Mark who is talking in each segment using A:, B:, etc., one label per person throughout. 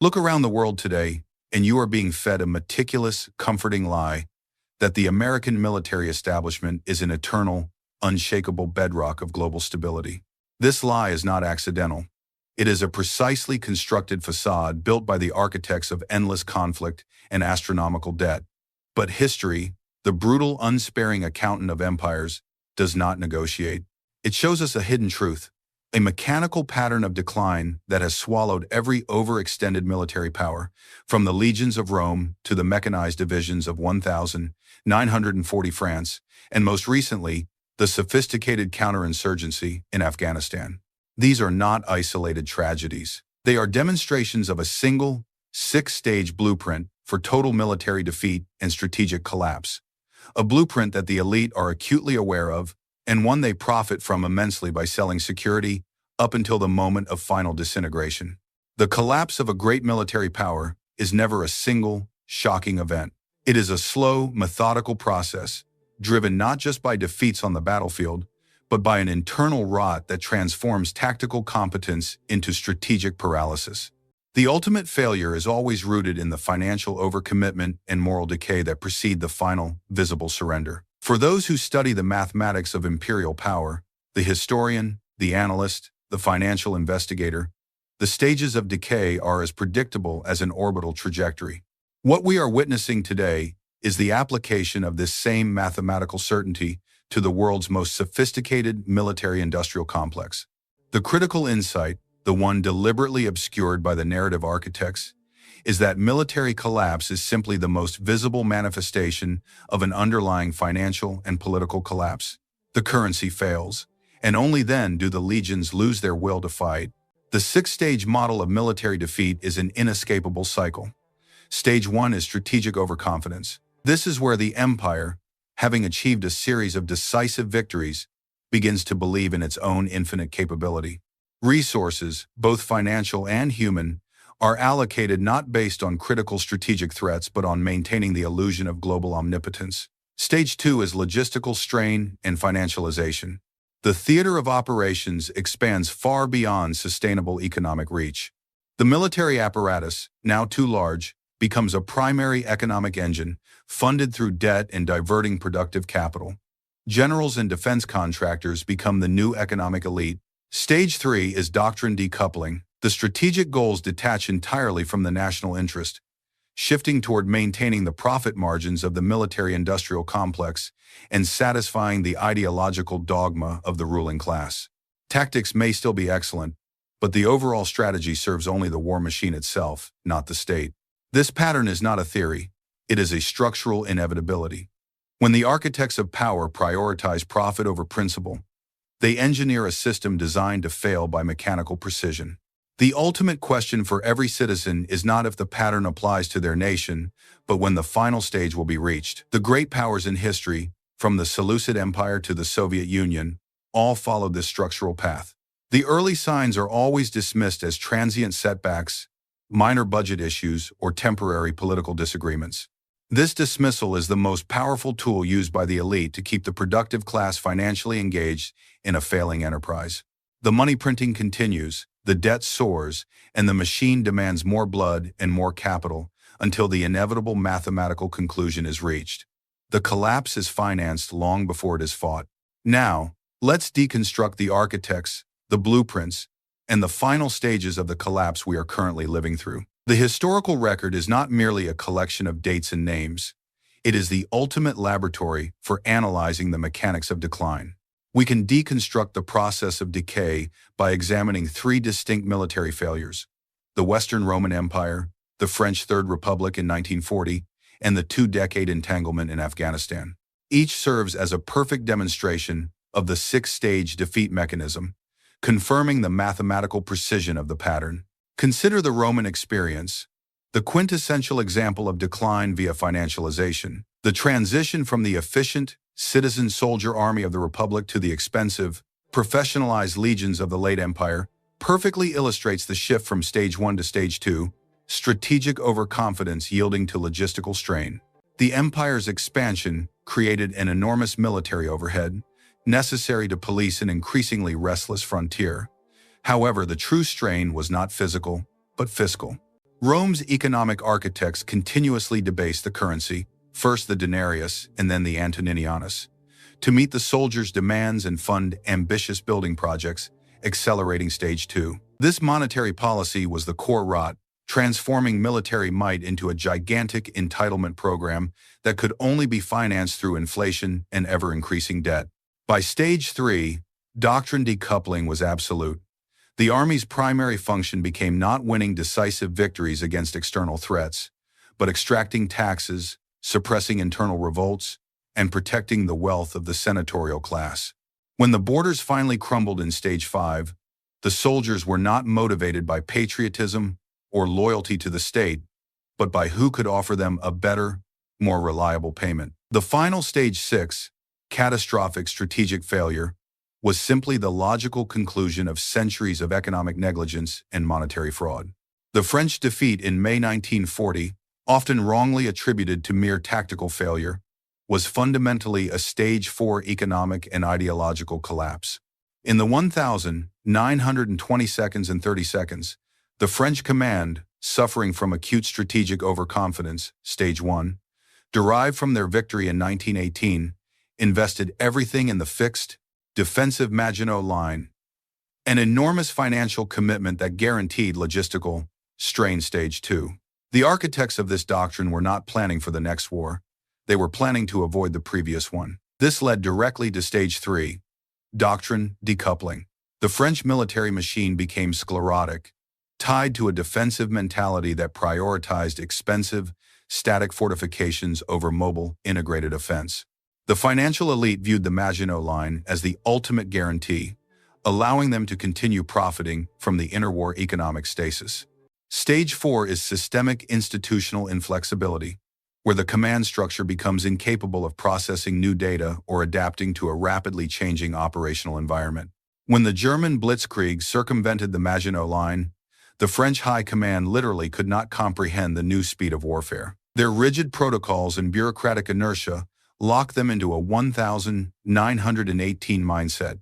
A: Look around the world today, and you are being fed a meticulous, comforting lie that the American military establishment is an eternal, unshakable bedrock of global stability. This lie is not accidental. It is a precisely constructed facade built by the architects of endless conflict and astronomical debt. But history, the brutal, unsparing accountant of empires, does not negotiate. It shows us a hidden truth, a mechanical pattern of decline that has swallowed every overextended military power, from the legions of Rome to the mechanized divisions of 1,940 France, and most recently, the sophisticated counterinsurgency in Afghanistan. These are not isolated tragedies. They are demonstrations of a single, six-stage blueprint for total military defeat and strategic collapse. A blueprint that the elite are acutely aware of, and one they profit from immensely by selling security up until the moment of final disintegration. The collapse of a great military power is never a single, shocking event. It is a slow, methodical process, driven not just by defeats on the battlefield, but by an internal rot that transforms tactical competence into strategic paralysis. The ultimate failure is always rooted in the financial overcommitment and moral decay that precede the final, visible surrender. For those who study the mathematics of imperial power, the historian, the analyst, the financial investigator, the stages of decay are as predictable as an orbital trajectory. What we are witnessing today is the application of this same mathematical certainty to the world's most sophisticated military-industrial complex. The critical insight, the one deliberately obscured by the narrative architects, is that military collapse is simply the most visible manifestation of an underlying financial and political collapse. The currency fails, and only then do the legions lose their will to fight. The six-stage model of military defeat is an inescapable cycle. Stage 1 is strategic overconfidence. This is where the empire, having achieved a series of decisive victories, begins to believe in its own infinite capability. Resources, both financial and human, are allocated not based on critical strategic threats but on maintaining the illusion of global omnipotence. Stage 2 is logistical strain and financialization. The theater of operations expands far beyond sustainable economic reach. The military apparatus, now too large, becomes a primary economic engine, funded through debt and diverting productive capital. Generals and defense contractors become the new economic elite. Stage 3 is doctrine decoupling. The strategic goals detach entirely from the national interest, shifting toward maintaining the profit margins of the military-industrial complex and satisfying the ideological dogma of the ruling class. Tactics may still be excellent, but the overall strategy serves only the war machine itself, not the state. This pattern is not a theory, it is a structural inevitability. When the architects of power prioritize profit over principle, they engineer a system designed to fail by mechanical precision. The ultimate question for every citizen is not if the pattern applies to their nation, but when the final stage will be reached. The great powers in history, from the Seleucid Empire to the Soviet Union, all followed this structural path. The early signs are always dismissed as transient setbacks, minor budget issues, or temporary political disagreements. This dismissal is the most powerful tool used by the elite to keep the productive class financially engaged in a failing enterprise. The money printing continues, the debt soars, and the machine demands more blood and more capital until the inevitable mathematical conclusion is reached. The collapse is financed long before it is fought. Now, let's deconstruct the architects, the blueprints, and the final stages of the collapse we are currently living through. The historical record is not merely a collection of dates and names. It is the ultimate laboratory for analyzing the mechanics of decline. We can deconstruct the process of decay by examining three distinct military failures: the Western Roman Empire, the French Third Republic in 1940, and the two-decade entanglement in Afghanistan. Each serves as a perfect demonstration of the six-stage defeat mechanism, confirming the mathematical precision of the pattern. Consider the Roman experience, the quintessential example of decline via financialization. The transition from the efficient, citizen-soldier army of the Republic to the expensive, professionalized legions of the late Empire perfectly illustrates the shift from Stage 1 to Stage 2, strategic overconfidence yielding to logistical strain. The Empire's expansion created an enormous military overhead, necessary to police an increasingly restless frontier. However, the true strain was not physical, but fiscal. Rome's economic architects continuously debased the currency, first the denarius and then the antoninianus, to meet the soldiers' demands and fund ambitious building projects, accelerating Stage 2. This monetary policy was the core rot, transforming military might into a gigantic entitlement program that could only be financed through inflation and ever-increasing debt. By Stage 3, doctrine decoupling was absolute. The army's primary function became not winning decisive victories against external threats, but extracting taxes, suppressing internal revolts, and protecting the wealth of the senatorial class. When the borders finally crumbled in Stage 5, the soldiers were not motivated by patriotism or loyalty to the state, but by who could offer them a better, more reliable payment. The final Stage 6, catastrophic strategic failure, was simply the logical conclusion of centuries of economic negligence and monetary fraud. The French defeat in May 1940, often wrongly attributed to mere tactical failure, was fundamentally a Stage 4 economic and ideological collapse. In the 1,920 seconds and 30 seconds, the French command, suffering from acute strategic overconfidence, Stage 1, derived from their victory in 1918, invested everything in the fixed, defensive Maginot Line, an enormous financial commitment that guaranteed logistical strain. Stage 2. The architects of this doctrine were not planning for the next war. They were planning to avoid the previous one. This led directly to Stage 3, doctrine decoupling. The French military machine became sclerotic, tied to a defensive mentality that prioritized expensive, static fortifications over mobile, integrated offense. The financial elite viewed the Maginot Line as the ultimate guarantee, allowing them to continue profiting from the interwar economic stasis. Stage 4 is systemic institutional inflexibility, where the command structure becomes incapable of processing new data or adapting to a rapidly changing operational environment. When the German Blitzkrieg circumvented the Maginot Line, the French High Command literally could not comprehend the new speed of warfare. Their rigid protocols and bureaucratic inertia locked them into a 1,918 mindset,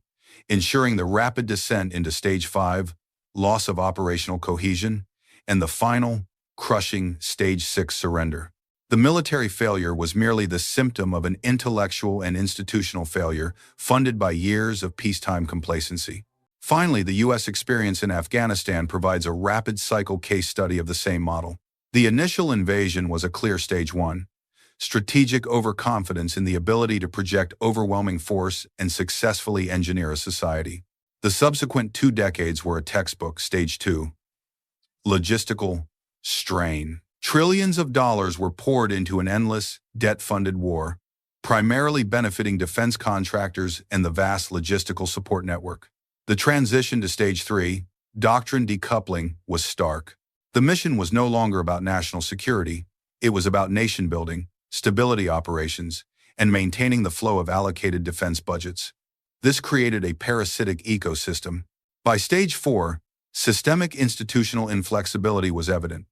A: ensuring the rapid descent into Stage 5, loss of operational cohesion, and the final, crushing Stage 6 surrender. The military failure was merely the symptom of an intellectual and institutional failure funded by years of peacetime complacency. Finally, the U.S. experience in Afghanistan provides a rapid cycle case study of the same model. The initial invasion was a clear Stage 1. Strategic overconfidence in the ability to project overwhelming force and successfully engineer a society. The subsequent 2 decades were a textbook. Stage 2. Logistical strain. Trillions of dollars were poured into an endless, debt-funded war, primarily benefiting defense contractors and the vast logistical support network. The transition to Stage 3, doctrine decoupling, was stark. The mission was no longer about national security. It was about nation-building, stability operations, and maintaining the flow of allocated defense budgets. This created a parasitic ecosystem. By Stage 4, systemic institutional inflexibility was evident.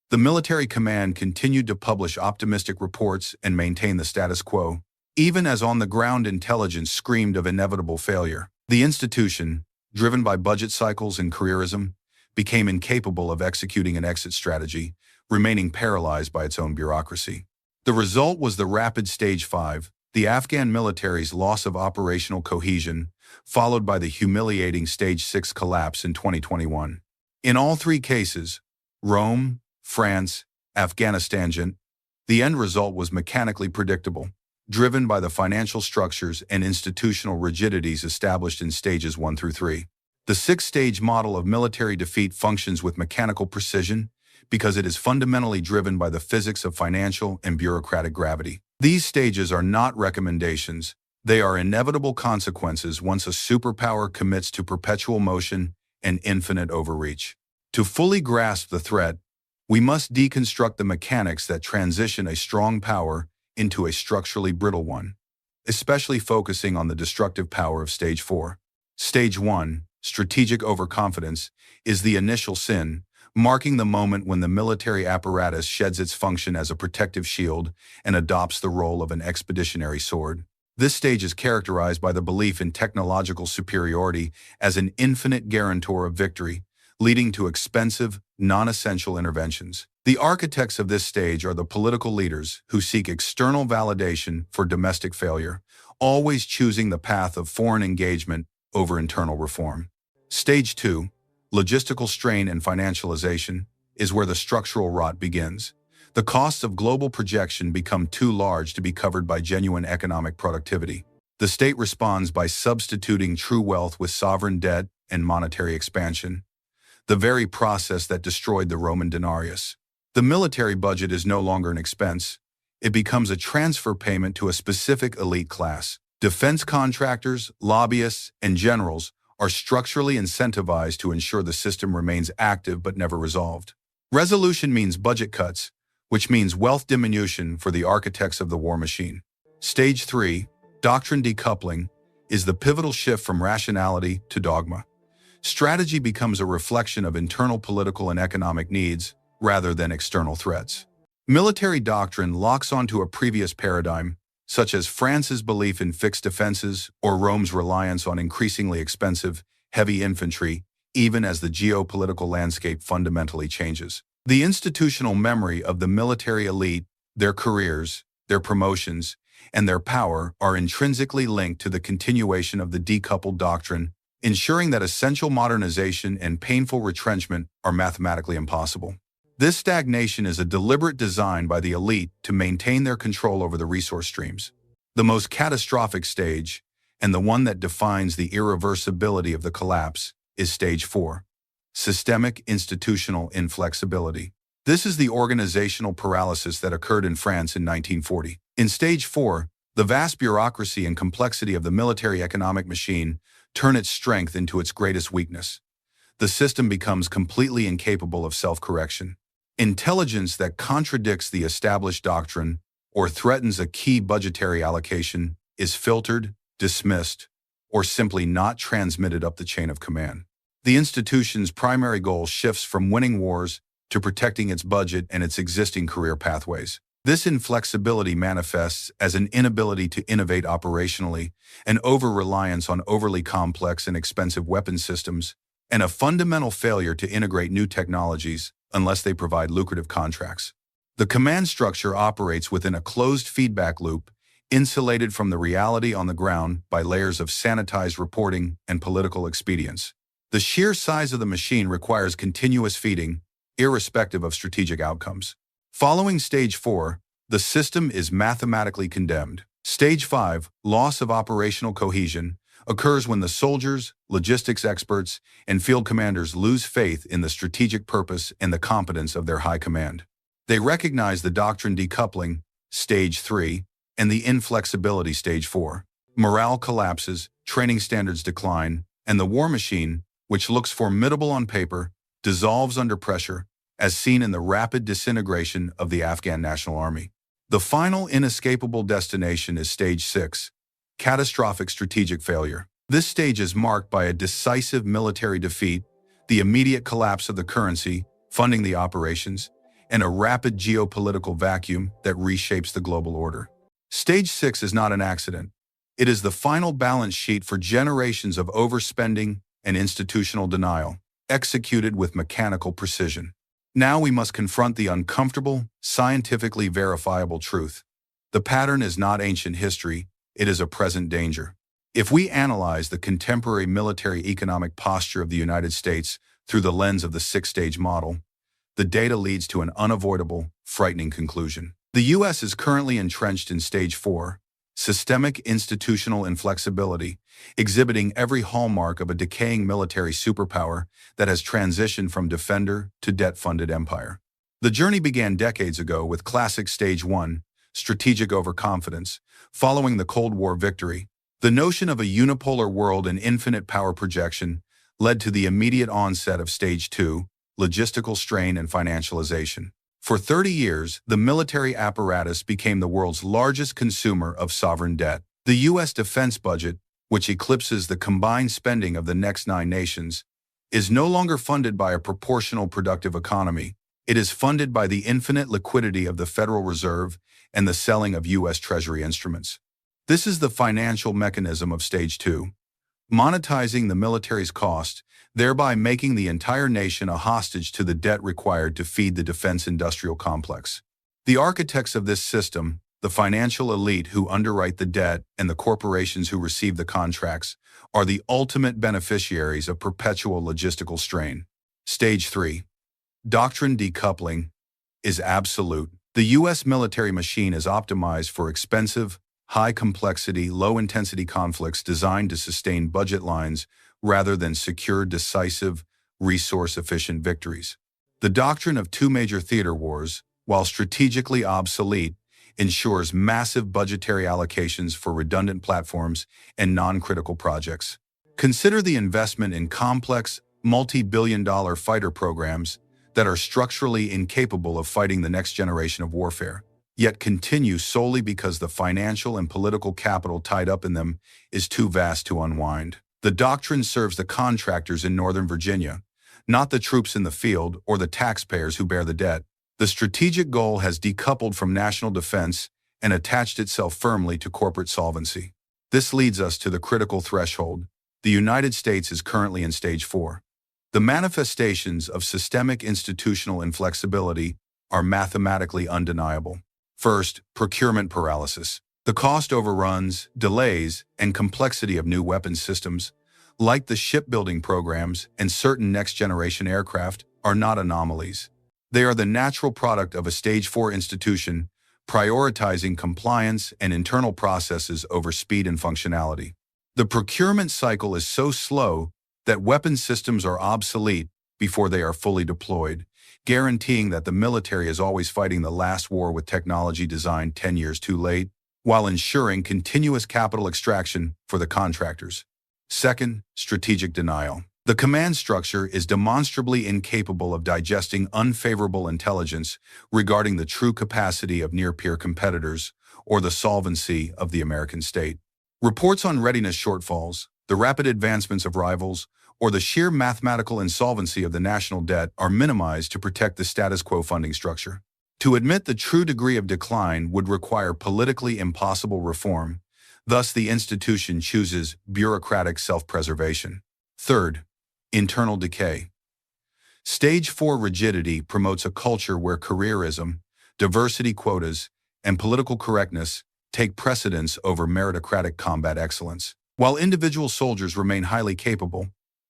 A: The military command continued to publish optimistic reports and maintain the status quo, even as on-the-ground intelligence screamed of inevitable failure. The institution, driven by budget cycles and careerism, became incapable of executing an exit strategy, remaining paralyzed by its own bureaucracy. The result was the rapid Stage 5, the Afghan military's loss of operational cohesion, followed by the humiliating Stage 6 collapse in 2021. In all 3 cases, Rome, France, Afghanistan, the end result was mechanically predictable, driven by the financial structures and institutional rigidities established in Stages 1 through 3. The 6-stage model of military defeat functions with mechanical precision because it is fundamentally driven by the physics of financial and bureaucratic gravity. These stages are not recommendations. They are inevitable consequences once a superpower commits to perpetual motion and infinite overreach. To fully grasp the threat, we must deconstruct the mechanics that transition a strong power into a structurally brittle one, especially focusing on the destructive power of Stage 4. Stage 1, strategic overconfidence, is the initial sin, marking the moment when the military apparatus sheds its function as a protective shield and adopts the role of an expeditionary sword. This stage is characterized by the belief in technological superiority as an infinite guarantor of victory, leading to expensive, non-essential interventions. The architects of this stage are the political leaders who seek external validation for domestic failure, always choosing the path of foreign engagement over internal reform. Stage 2, logistical strain and financialization, is where the structural rot begins. The costs of global projection become too large to be covered by genuine economic productivity. The state responds by substituting true wealth with sovereign debt and monetary expansion, the very process that destroyed the Roman denarius. The military budget is no longer an expense. It becomes a transfer payment to a specific elite class. Defense contractors, lobbyists, and generals are structurally incentivized to ensure the system remains active but never resolved. Resolution means budget cuts, which means wealth diminution for the architects of the war machine. Stage 3, doctrine decoupling, is the pivotal shift from rationality to dogma. Strategy becomes a reflection of internal political and economic needs rather than external threats. Military doctrine locks onto a previous paradigm, such as France's belief in fixed defenses or Rome's reliance on increasingly expensive, heavy infantry, even as the geopolitical landscape fundamentally changes. The institutional memory of the military elite, their careers, their promotions, and their power are intrinsically linked to the continuation of the decoupled doctrine, ensuring that essential modernization and painful retrenchment are mathematically impossible. This stagnation is a deliberate design by the elite to maintain their control over the resource streams. The most catastrophic stage, and the one that defines the irreversibility of the collapse, is Stage 4, systemic institutional inflexibility. This is the organizational paralysis that occurred in France in 1940. In Stage 4, the vast bureaucracy and complexity of the military economic machine turn its strength into its greatest weakness. The system becomes completely incapable of self-correction. Intelligence that contradicts the established doctrine or threatens a key budgetary allocation is filtered, dismissed, or simply not transmitted up the chain of command. The institution's primary goal shifts from winning wars to protecting its budget and its existing career pathways. This inflexibility manifests as an inability to innovate operationally, an over-reliance on overly complex and expensive weapon systems, and a fundamental failure to integrate new technologies unless they provide lucrative contracts. The command structure operates within a closed feedback loop, insulated from the reality on the ground by layers of sanitized reporting and political expedience. The sheer size of the machine requires continuous feeding, irrespective of strategic outcomes. Following Stage 4, the system is mathematically condemned. Stage 5, loss of operational cohesion, occurs when the soldiers, logistics experts, and field commanders lose faith in the strategic purpose and the competence of their high command. They recognize the doctrine decoupling, Stage 3, and the inflexibility, Stage 4. Morale collapses, training standards decline, and the war machine, which looks formidable on paper, dissolves under pressure, as seen in the rapid disintegration of the Afghan National Army. The final inescapable destination is Stage 6, catastrophic strategic failure. This stage is marked by a decisive military defeat, the immediate collapse of the currency, funding the operations, and a rapid geopolitical vacuum that reshapes the global order. Stage 6 is not an accident. It is the final balance sheet for generations of overspending and institutional denial, executed with mechanical precision. Now we must confront the uncomfortable, scientifically verifiable truth. The pattern is not ancient history, it is a present danger. If we analyze the contemporary military-economic posture of the United States through the lens of the six-stage model, the data leads to an unavoidable, frightening conclusion. The U.S. is currently entrenched in Stage 4, systemic institutional inflexibility, exhibiting every hallmark of a decaying military superpower that has transitioned from defender to debt-funded empire. The journey began decades ago with classic Stage 1, strategic overconfidence, following the Cold War victory. The notion of a unipolar world and infinite power projection led to the immediate onset of Stage 2, logistical strain and financialization. For 30 years, the military apparatus became the world's largest consumer of sovereign debt. The U.S. defense budget, which eclipses the combined spending of the next 9 nations, is no longer funded by a proportional productive economy. It is funded by the infinite liquidity of the Federal Reserve and the selling of U.S. Treasury instruments. This is the financial mechanism of Stage 2, monetizing the military's cost, thereby making the entire nation a hostage to the debt required to feed the defense industrial complex. The architects of this system, the financial elite who underwrite the debt and the corporations who receive the contracts, are the ultimate beneficiaries of perpetual logistical strain. Stage 3. Doctrine decoupling is absolute. The U.S. military machine is optimized for expensive, high-complexity, low-intensity conflicts designed to sustain budget lines rather than secure decisive, resource-efficient victories. The doctrine of two major theater wars, while strategically obsolete, ensures massive budgetary allocations for redundant platforms and non-critical projects. Consider the investment in complex, multi-billion-dollar fighter programs that are structurally incapable of fighting the next generation of warfare, yet continue solely because the financial and political capital tied up in them is too vast to unwind. The doctrine serves the contractors in Northern Virginia, not the troops in the field or the taxpayers who bear the debt. The strategic goal has decoupled from national defense and attached itself firmly to corporate solvency. This leads us to the critical threshold. The United States is currently in Stage 4. The manifestations of systemic institutional inflexibility are mathematically undeniable. First, procurement paralysis. The cost overruns, delays, and complexity of new weapons systems, like the shipbuilding programs and certain next-generation aircraft, are not anomalies. They are the natural product of a Stage 4 institution, prioritizing compliance and internal processes over speed and functionality. The procurement cycle is so slow that weapon systems are obsolete before they are fully deployed, guaranteeing that the military is always fighting the last war with technology designed 10 years too late, while ensuring continuous capital extraction for the contractors. Second, strategic denial. The command structure is demonstrably incapable of digesting unfavorable intelligence regarding the true capacity of near-peer competitors or the solvency of the American state. Reports on readiness shortfalls, the rapid advancements of rivals, or the sheer mathematical insolvency of the national debt are minimized to protect the status quo funding structure. To admit the true degree of decline would require politically impossible reform, thus the institution chooses bureaucratic self-preservation. Third, internal decay. Stage 4 rigidity promotes a culture where careerism, diversity quotas, and political correctness take precedence over meritocratic combat excellence. While individual soldiers remain highly capable,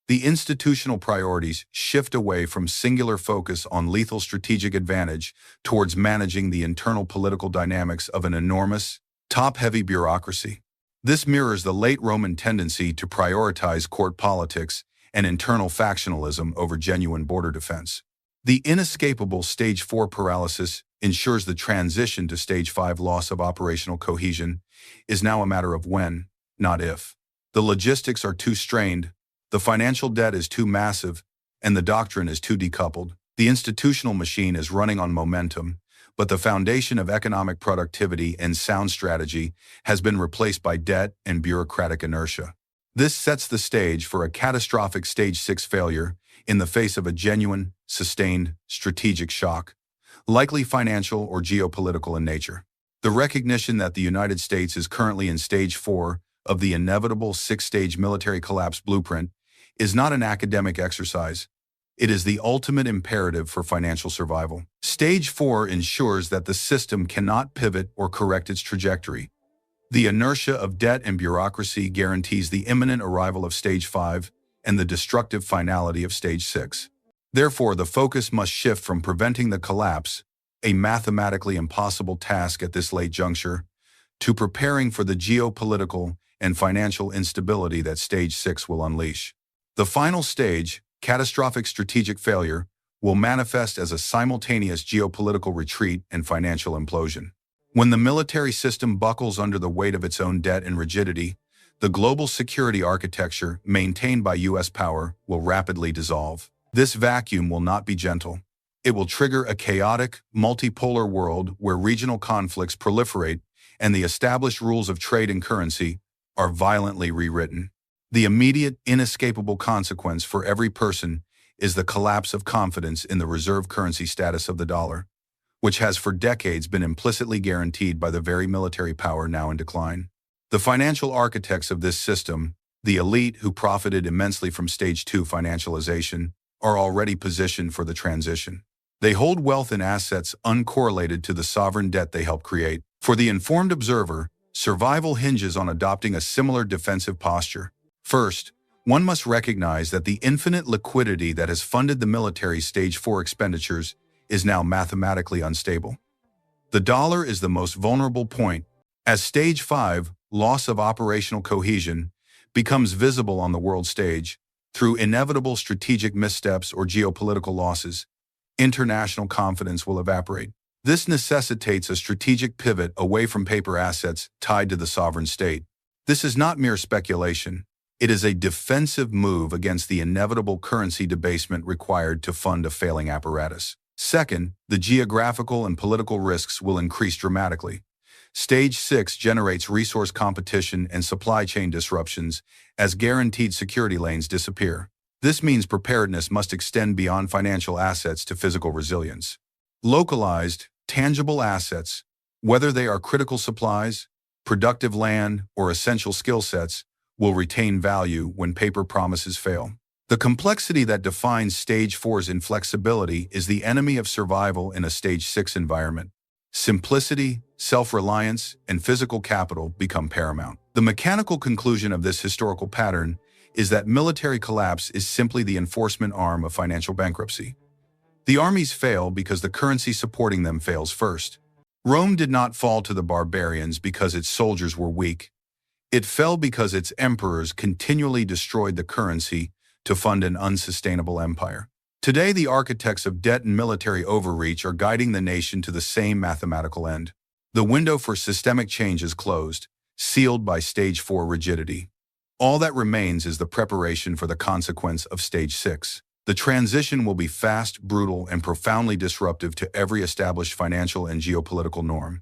A: the institutional priorities shift away from singular focus on lethal strategic advantage towards managing the internal political dynamics of an enormous, top-heavy bureaucracy. This mirrors the late Roman tendency to prioritize court politics and internal factionalism over genuine border defense. The inescapable Stage 4 paralysis ensures the transition to Stage 5 loss of operational cohesion is now a matter of when, not if. The logistics are too strained, the financial debt is too massive, and the doctrine is too decoupled. The institutional machine is running on momentum, but the foundation of economic productivity and sound strategy has been replaced by debt and bureaucratic inertia. This sets the stage for a catastrophic Stage 6 failure in the face of a genuine, sustained, strategic shock, likely financial or geopolitical in nature. The recognition that the United States is currently in Stage 4 of the inevitable six-stage military collapse blueprint is not an academic exercise. It is the ultimate imperative for financial survival. Stage 4 ensures that the system cannot pivot or correct its trajectory. The inertia of debt and bureaucracy guarantees the imminent arrival of Stage 5 and the destructive finality of Stage 6. Therefore, the focus must shift from preventing the collapse, a mathematically impossible task at this late juncture, to preparing for the geopolitical and financial instability that Stage 6 will unleash. The final stage, catastrophic strategic failure, will manifest as a simultaneous geopolitical retreat and financial implosion. When the military system buckles under the weight of its own debt and rigidity, the global security architecture maintained by U.S. power will rapidly dissolve. This vacuum will not be gentle. It will trigger a chaotic, multipolar world where regional conflicts proliferate and the established rules of trade and currency are violently rewritten. The immediate, inescapable consequence for every person is the collapse of confidence in the reserve currency status of the dollar, which has for decades been implicitly guaranteed by the very military power now in decline. The financial architects of this system, The elite, who profited immensely from Stage 2 financialization, are already positioned for the transition. They hold wealth and assets uncorrelated to the sovereign debt they help create. For the informed observer, survival hinges on adopting a similar defensive posture. First, one must recognize that the infinite liquidity that has funded the military Stage 4 expenditures is now mathematically unstable. The dollar is the most vulnerable point, as Stage 5, loss of operational cohesion, becomes visible on the world stage. Through inevitable strategic missteps or geopolitical losses, international confidence will evaporate. This necessitates a strategic pivot away from paper assets tied to the sovereign state. This is not mere speculation. It is a defensive move against the inevitable currency debasement required to fund a failing apparatus. Second, the geographical and political risks will increase dramatically. Stage 6 generates resource competition and supply chain disruptions as guaranteed security lanes disappear. This means preparedness must extend beyond financial assets to physical resilience. Localized, tangible assets, whether they are critical supplies, productive land, or essential skill sets, will retain value when paper promises fail. The complexity that defines Stage 4's inflexibility is the enemy of survival in a Stage 6 environment. Simplicity, self-reliance, and physical capital become paramount. The mechanical conclusion of this historical pattern is that military collapse is simply the enforcement arm of financial bankruptcy. The armies fail because the currency supporting them fails first. Rome did not fall to the barbarians because its soldiers were weak. It fell because its emperors continually destroyed the currency to fund an unsustainable empire. Today, the architects of debt and military overreach are guiding the nation to the same mathematical end. The window for systemic change is closed, sealed by Stage 4 rigidity. All that remains is the preparation for the consequence of Stage 6. The transition will be fast, brutal, and profoundly disruptive to every established financial and geopolitical norm.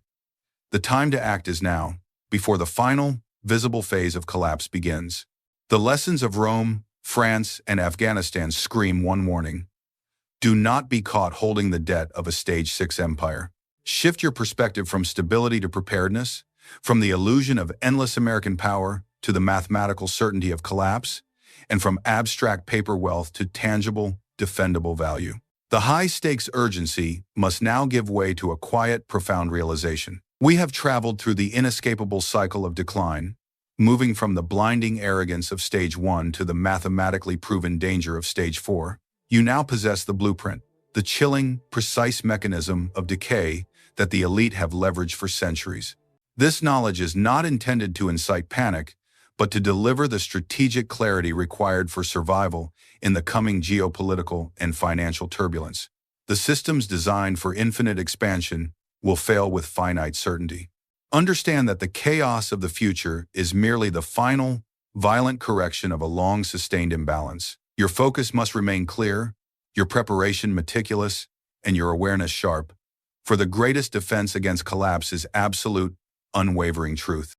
A: The time to act is now, before the final, visible phase of collapse begins. The lessons of Rome, France, and Afghanistan scream one warning. Do not be caught holding the debt of a Stage 6 empire. Shift your perspective from stability to preparedness, from the illusion of endless American power to the mathematical certainty of collapse, and from abstract paper wealth to tangible, defendable value. The high-stakes urgency must now give way to a quiet, profound realization. We have traveled through the inescapable cycle of decline, moving from the blinding arrogance of Stage 1 to the mathematically proven danger of Stage 4. You now possess the blueprint, the chilling, precise mechanism of decay that the elite have leveraged for centuries. This knowledge is not intended to incite panic, but to deliver the strategic clarity required for survival in the coming geopolitical and financial turbulence. The systems designed for infinite expansion will fail with finite certainty. Understand that the chaos of the future is merely the final, violent correction of a long-sustained imbalance. Your focus must remain clear, your preparation meticulous, and your awareness sharp, for the greatest defense against collapse is absolute, unwavering truth.